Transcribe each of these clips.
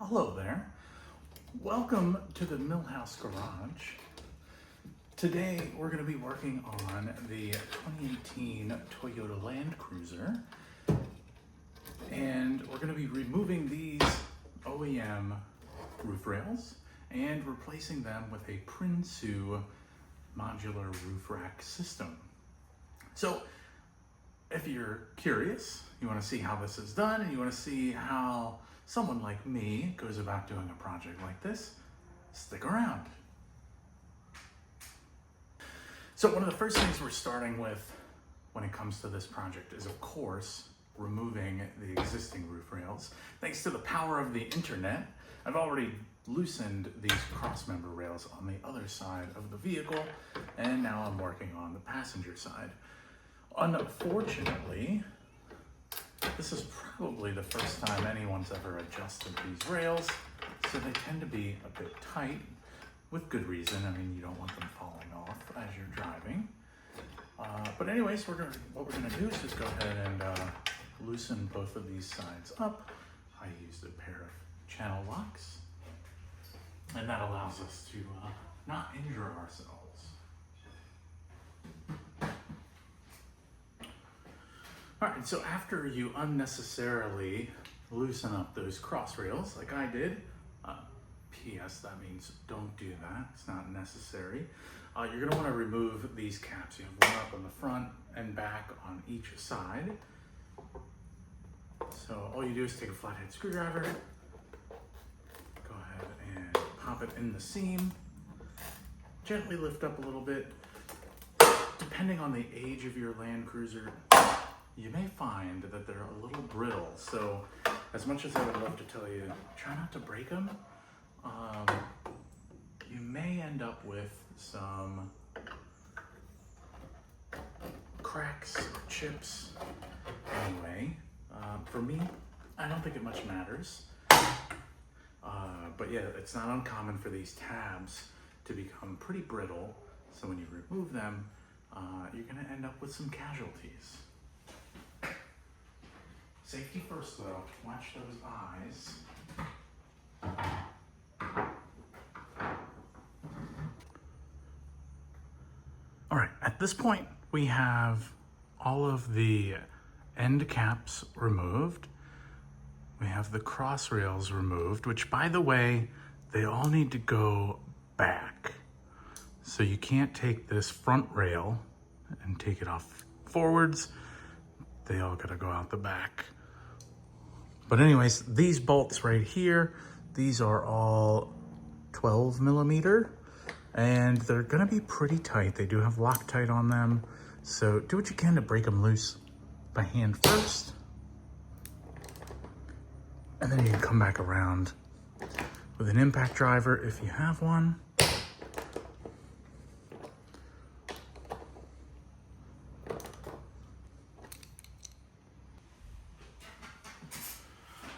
Hello there. Welcome to the Millhouse Garage. Today we're going to be working on the 2018 Toyota Land Cruiser, and we're going to be removing these OEM roof rails and replacing them with a Prinsu Modular Roof Rack system. So if you're curious, you want to see how this is done, and you want to see how someone like me goes about doing a project like this, stick around. So one of the first things we're starting with when it comes to this project is, of course, removing the existing roof rails. Thanks to the power of the internet, I've already loosened these crossmember rails on the other side of the vehicle, and now I'm working on the passenger side. Unfortunately, this is probably the first time anyone's ever adjusted these rails, so they tend to be a bit tight, with good reason. I mean, you don't want them falling off as you're driving. But anyways, what we're gonna do is just go ahead and loosen both of these sides up. I used a pair of channel locks, and that allows us to not injure ourselves. All right, so after you unnecessarily loosen up those cross rails, like I did, P.S. that means don't do that, it's not necessary. You're gonna wanna remove these caps. You have one up on the front and back on each side. So all you do is take a flathead screwdriver, go ahead and pop it in the seam, gently lift up a little bit. Depending on the age of your Land Cruiser, you may find that they're a little brittle. So as much as I would love to tell you, try not to break them. You may end up with some cracks or chips. Anyway, for me, I don't think it much matters. But yeah, it's not uncommon for these tabs to become pretty brittle. So when you remove them, you're gonna end up with some casualties. Safety first though, watch those eyes. All right, at this point, we have all of the end caps removed. We have the cross rails removed, which, by the way, they all need to go back. So you can't take this front rail and take it off forwards. They all gotta go out the back. But anyways, these bolts right here, these are all 12 millimeter, and they're gonna be pretty tight. They do have Loctite on them. So do what you can to break them loose by hand first. And then you can come back around with an impact driver if you have one.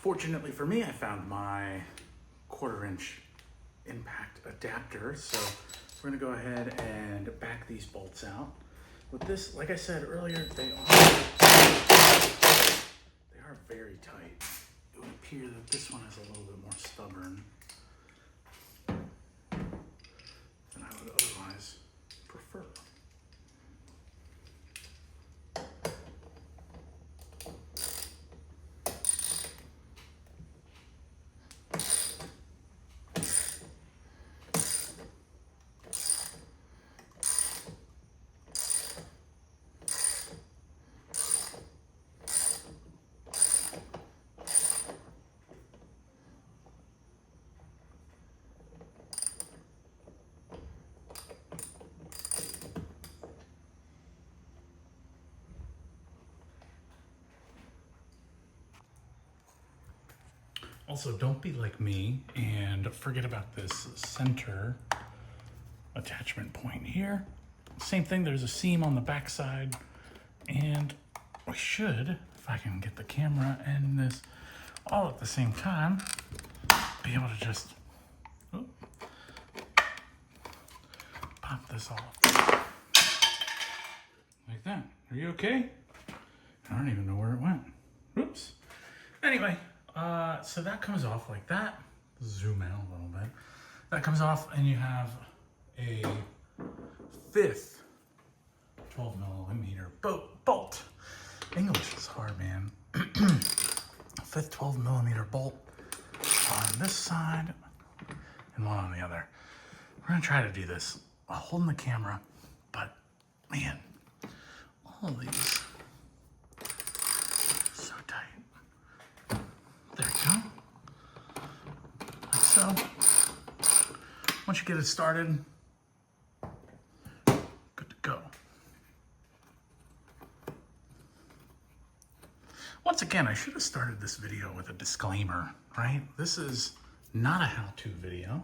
Fortunately for me, I found my 1/4 inch impact adapter. So we're gonna go ahead and back these bolts out. With this, like I said earlier, they are very tight. It would appear that this one is a little bit more stubborn than I would otherwise prefer. Also, don't be like me and forget about this center attachment point here. Same thing, there's a seam on the back side, and we should, if I can get the camera and this all at the same time, be able to just pop this off like that. Are you okay? I don't even know where it went. Oops. Anyway, so that comes off like that. zoom out a little bit. That comes off and you have a fifth 12 millimeter bolt. English is hard, man. Fifth 12 millimeter bolt on this side and one on the other. We're gonna try to do this while holding the camera, but man, all of these are so tight. There you go. Like so. Once you get it started, good to go. Once again, I should have started this video with a disclaimer, right? This is not a how-to video.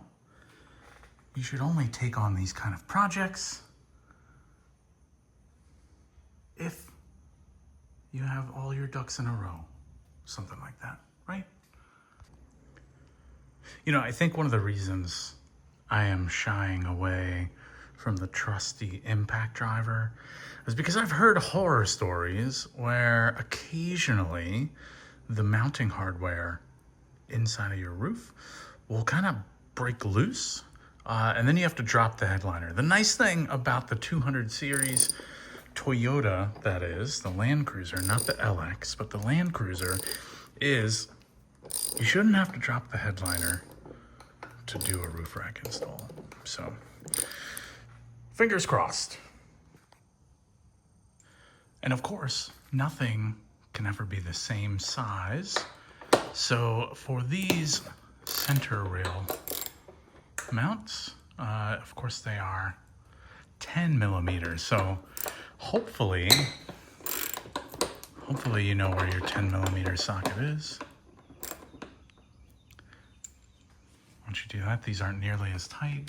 You should only take on these kind of projects if you have all your ducks in a row, something like that, right? You know, I think one of the reasons I am shying away from the trusty impact driver is because I've heard horror stories where occasionally the mounting hardware inside of your roof will kind of break loose, and then you have to drop the headliner. The nice thing about the 200 series Toyota, that is, the Land Cruiser, not the LX, but the Land Cruiser, is you shouldn't have to drop the headliner to do a roof rack install. So, fingers crossed. And of course, nothing can ever be the same size. So for these center rail mounts, of course they are 10 millimeters. So hopefully you know where your 10 millimeter socket is. Once you do that, these aren't nearly as tight.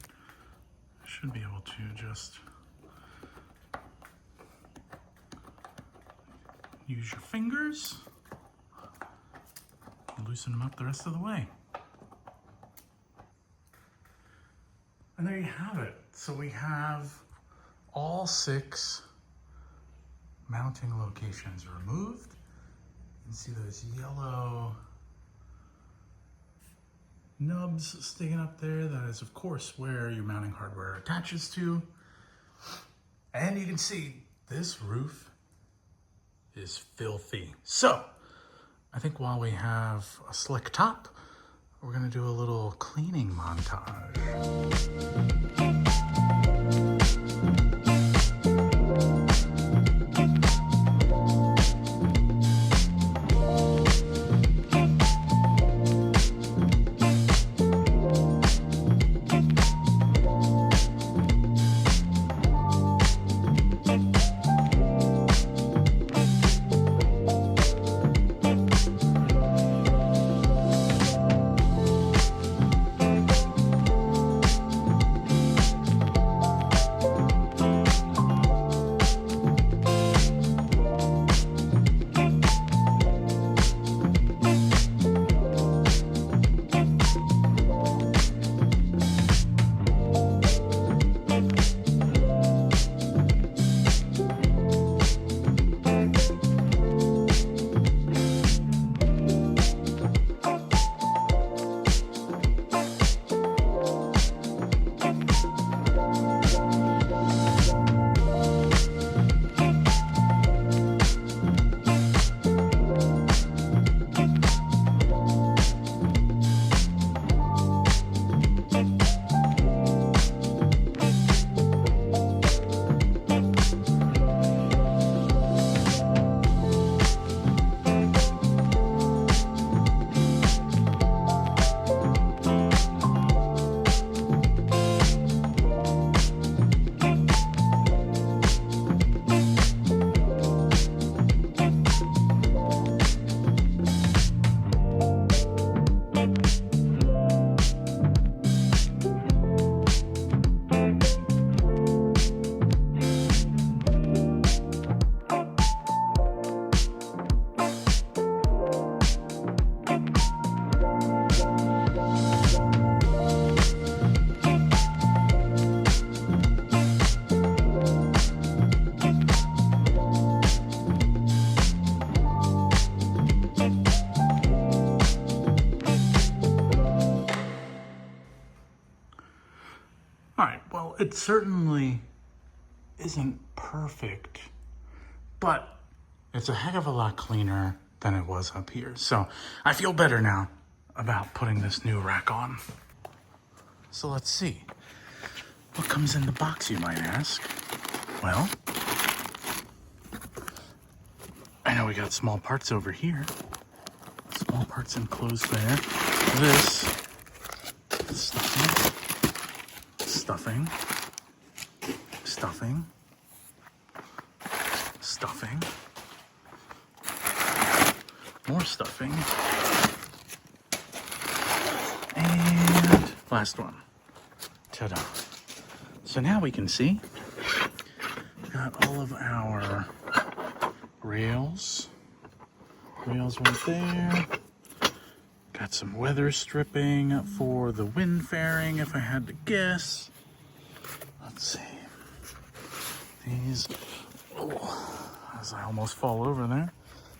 I should be able to just use your fingers, loosen them up the rest of the way. And there you have it. So we have all 6 mounting locations removed. You can see those yellow nubs sticking up there. That is, of course, where your mounting hardware attaches to. And you can see this roof is filthy. So I think while we have a slick top, we're gonna do a little cleaning montage. it certainly isn't perfect, but it's a heck of a lot cleaner than it was up here. So I feel better now about putting this new rack on. So let's see. What comes in the box, you might ask? Well, I know we got small parts over here. Small parts enclosed there. This, stuffing, stuffing, stuffing, more stuffing, and last one. Ta-da. So now we can see, we've got all of our rails right there. Got some weather stripping for the wind fairing, if I had to guess. Let's see. These, as I almost fall over there,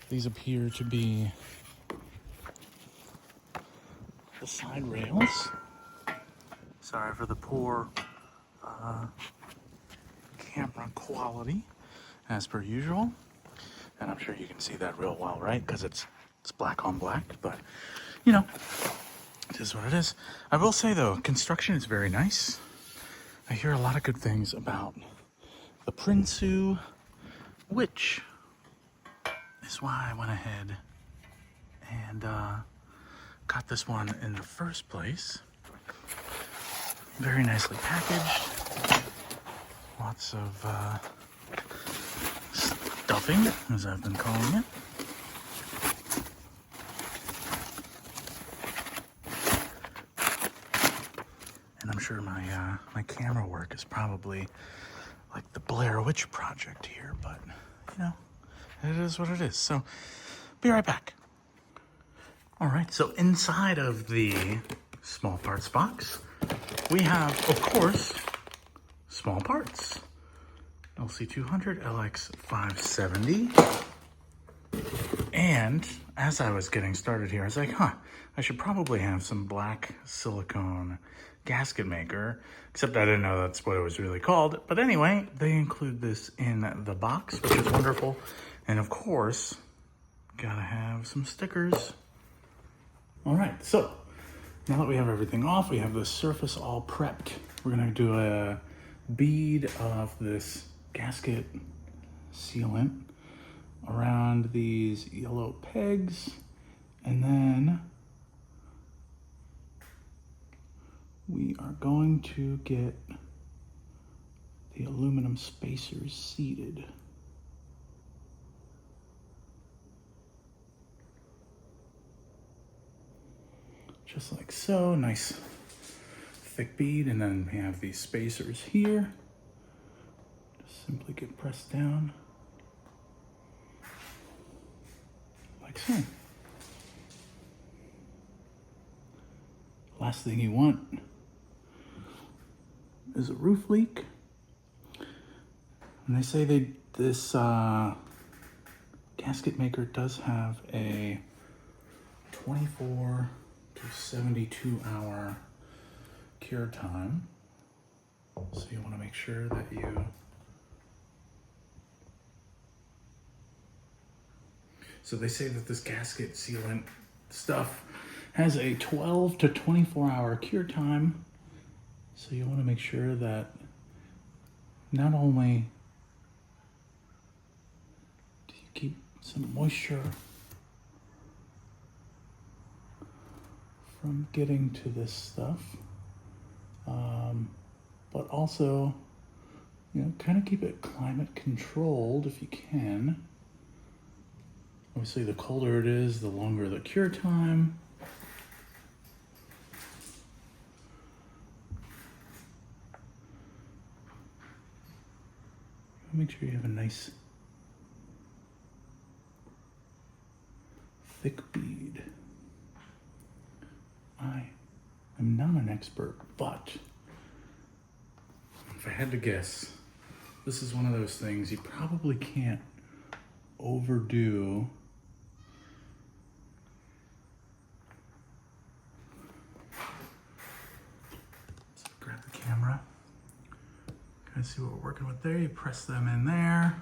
these appear to be the side rails. Sorry for the poor camera quality, as per usual. And I'm sure you can see that real well, right? Because it's black on black, but you know, it is what it is. I will say though, construction is very nice. I hear a lot of good things about the Prinsu, which is why I went ahead and got this one in the first place. Very nicely packaged. Lots of stuffing, as I've been calling it. And I'm sure my camera work is probably like the Blair Witch Project here, but you know, it is what it is. So, be right back. All right, so inside of the small parts box, we have, of course, small parts. LC200, LX570. And as I was getting started here, I was like, I should probably have some black silicone gasket maker, except I didn't know that's what it was really called. But anyway, they include this in the box, which is wonderful. And of course, gotta have some stickers. All right, so now that we have everything off, we have the surface all prepped. We're gonna do a bead of this gasket sealant around these yellow pegs, and then we are going to get the aluminum spacers seated. Just like so, nice thick bead, and then we have these spacers here. Just simply get pressed down like so. Last thing you want is a roof leak. And they say this gasket maker does have a 24 to 72 hour cure time. So you want to make sure that you So they say that this gasket sealant stuff has a 12 to 24 hour cure time. So you want to make sure that not only do you keep some moisture from getting to this stuff, but also, you know, kind of keep it climate controlled if you can. Obviously, the colder it is, the longer the cure time. Make sure you have a nice thick bead. I am not an expert, but if I had to guess, this is one of those things you probably can't overdo. So grab the camera, Kind of see what we're working with there. You press them in there.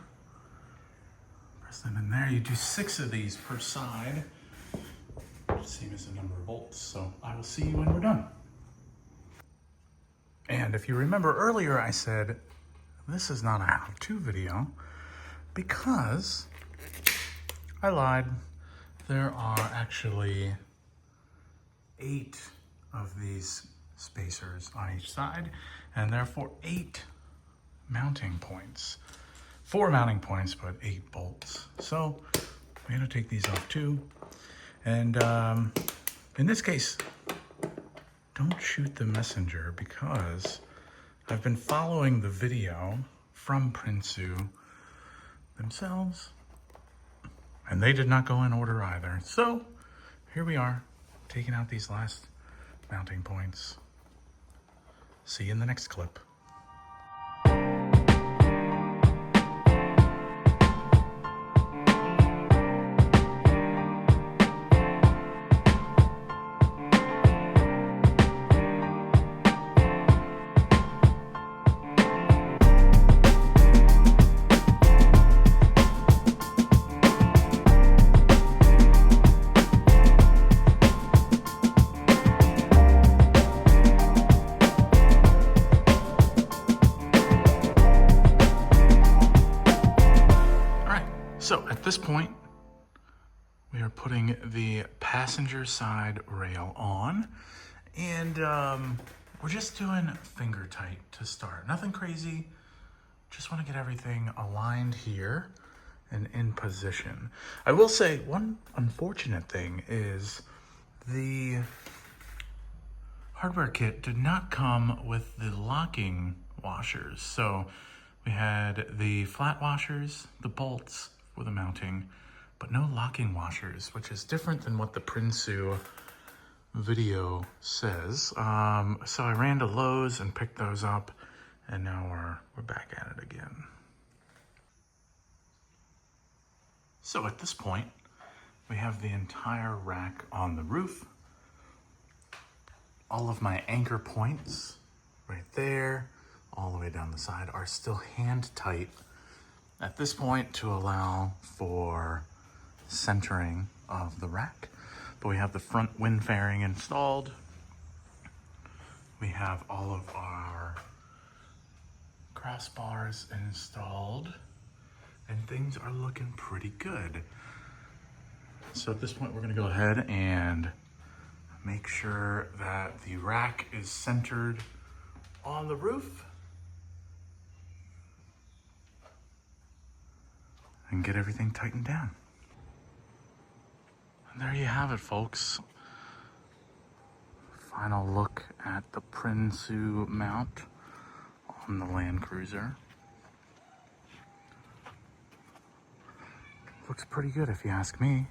Press them in there. You do 6 of these per side. Same as the number of bolts. So I will see you when we're done. And if you remember earlier, I said, this is not a how-to video because I lied. There are actually 8 of these spacers on each side, and therefore 8 mounting points. 4 mounting points, but 8 bolts. So we're gonna take these off too. And in this case, don't shoot the messenger because I've been following the video from Prinsu themselves, and they did not go in order either. So here we are, taking out these last mounting points. See you in the next clip. So at this point, we are putting the passenger side rail on, and we're just doing finger tight to start. Nothing crazy, just want to get everything aligned here and in position. I will say one unfortunate thing is the hardware kit did not come with the locking washers. So we had the flat washers, the bolts, for the mounting, but no locking washers, which is different than what the Prinsu video says. So I ran to Lowe's and picked those up, and now we're back at it again. So at this point, we have the entire rack on the roof. All of my anchor points right there, all the way down the side, are still hand tight at this point to allow for centering of the rack. But we have the front wind fairing installed. We have all of our crossbars installed, and things are looking pretty good. So at this point, we're gonna go ahead and make sure that the rack is centered on the roof and get everything tightened down. And there you have it, folks. Final look at the Prinsu mount on the Land Cruiser. Looks pretty good if you ask me.